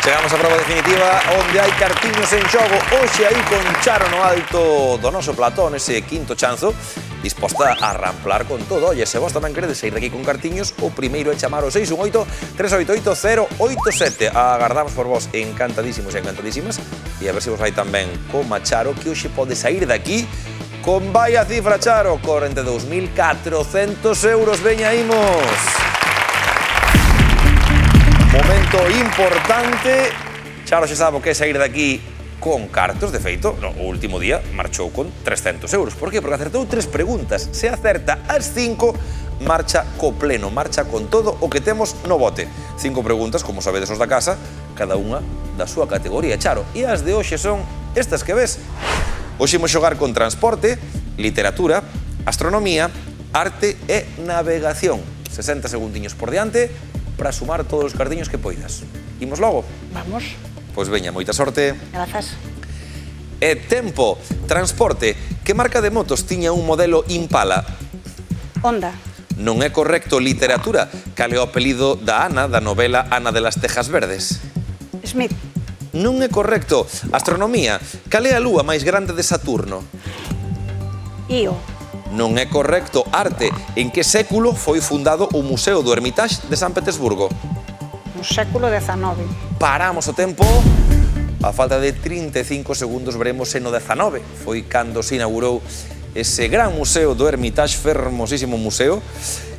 Chegamos á prova definitiva onde hai cartiños en xogo. Hoxe aí con Charo no alto do noso platón, ese quinto chanzo, disposta a ramplar con todo. Oye, se vos tamén queredes sair daqui con cartiños, o primeiro é chamar o 618-388-087. Agardamos por vos encantadísimos e encantadísimas. E a ver se vos vai tamén como a Charo, que hoxe pode sair daqui con vaya cifra, Charo, 42.400 euros. Veña, imos. Momento importante. Charo xa sabe o que é sair daqui con cartos. De feito, no último día marchou con 300 euros. Por qué? Porque acertou 3 preguntas. Se acerta as 5, marcha co pleno, marcha con todo o que temos no bote. 5 preguntas, como sabedes os da casa, cada unha da súa categoría, Charo. E as de hoxe son estas que ves. Hoxe imos xogar con transporte, literatura, astronomía, arte e navegación. 60 segundiños por diante para sumar todos os cardiños que poidas. Imos logo? Vamos. Pois veña, moita sorte. Grazas. E tempo, transporte. Que marca de motos tiña un modelo Impala? Honda. Non é correcto. Literatura. Cal é o apelido da Ana, da novela Ana de las Tejas Verdes? Smith. Non é correcto. Astronomía. Cal é a lúa máis grande de Saturno? Io. Non é correcto. Arte. En que século foi fundado o Museo do Hermitage de San Petersburgo? No século XIX. Paramos o tempo. A falta de 35 segundos veremos se no 19. Foi cando se inaugurou ese gran museo do Hermitage, fermosísimo museo.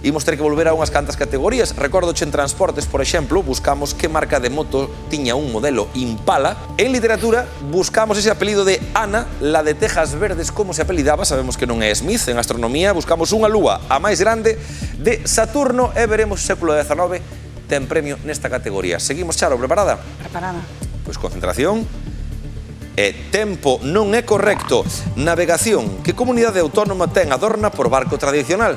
Imos ter que volver a unhas cantas categorías. Recordoche en transportes, por exemplo, buscamos que marca de moto tiña un modelo Impala. En literatura, buscamos ese apelido de Ana, la de Tejas Verdes, como se apelidaba, sabemos que non é Smith. En astronomía, buscamos unha lúa, a máis grande, de Saturno, e veremos o século XIX ten premio nesta categoría. Seguimos, Charo, preparada? Preparada. Pois concentración. E tempo non é correcto. Navegación. Que comunidade autónoma ten Adorna por barco tradicional?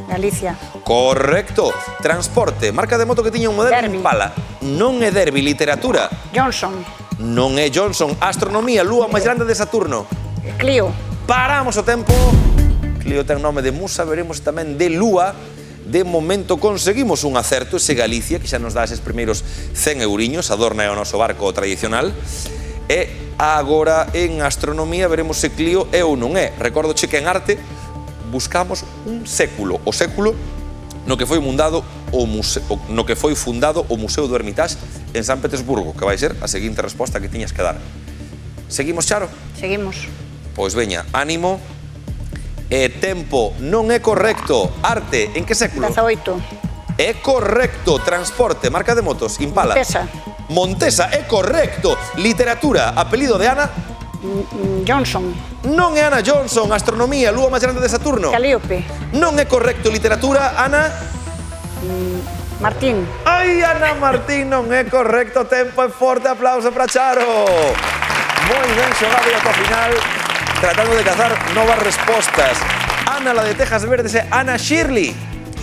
Galicia. Correcto. Transporte. Marca de moto que tiña un modelo Derby. Impala. Non é Derby. Literatura. Johnson. Non é Johnson. Astronomía. Lúa máis grande de Saturno. Clio. Paramos o tempo. Clio ten nome de musa. Veremos tamén de lúa. De momento conseguimos un acerto. Ese Galicia, que xa nos dá eses primeiros 100 euriños. Adorna é o noso barco tradicional. E agora en astronomía veremos se Clio é ou non é. Recordoche que en arte buscamos un século, o século no que foi fundado o Museo do Hermitage en San Petersburgo, que vai ser a seguinte resposta que tiñas que dar. Seguimos, Charo? Seguimos. Pois veña, ánimo. E tempo non é correcto. Arte, en que século? 18. É correcto. Transporte, marca de motos, Impala. Montesa. Montesa, é correcto. Literatura, apelido de Ana? Johnson. Non é Ana Johnson. Astronomía, lúa máis grande de Saturno? Calíope. Non é correcto. Literatura, Ana? Martín. Ai, Ana Martín, non é correcto. Tempo e forte aplauso para Charo. Moi ben xogado e ata o final, tratando de cazar novas respostas. Ana, la de Tejas Verdes, é Ana Shirley.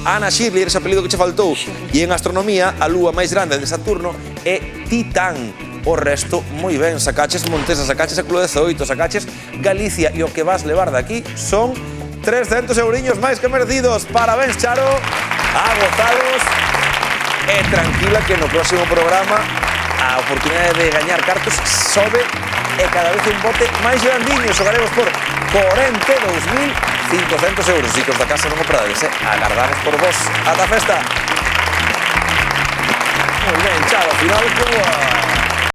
Ana Shirley, ese apelido que che faltou. E en astronomía, a lúa máis grande de Saturno é Titán. O resto, moi ben, sacaches Montesa, sacaches século XVIII, sacaches Galicia, e o que vas levar daqui son 300 euriños máis que merecidos. Parabéns, Charo, a gozalos, e tranquila que no próximo programa a oportunidade de gañar cartos sobe e cada vez un bote máis grandiño. Xogaremos por 42.500 euros. E que os da casa non o perdades, agardamos por vos. Ata a festa. Moi ben, Charo, ao final, como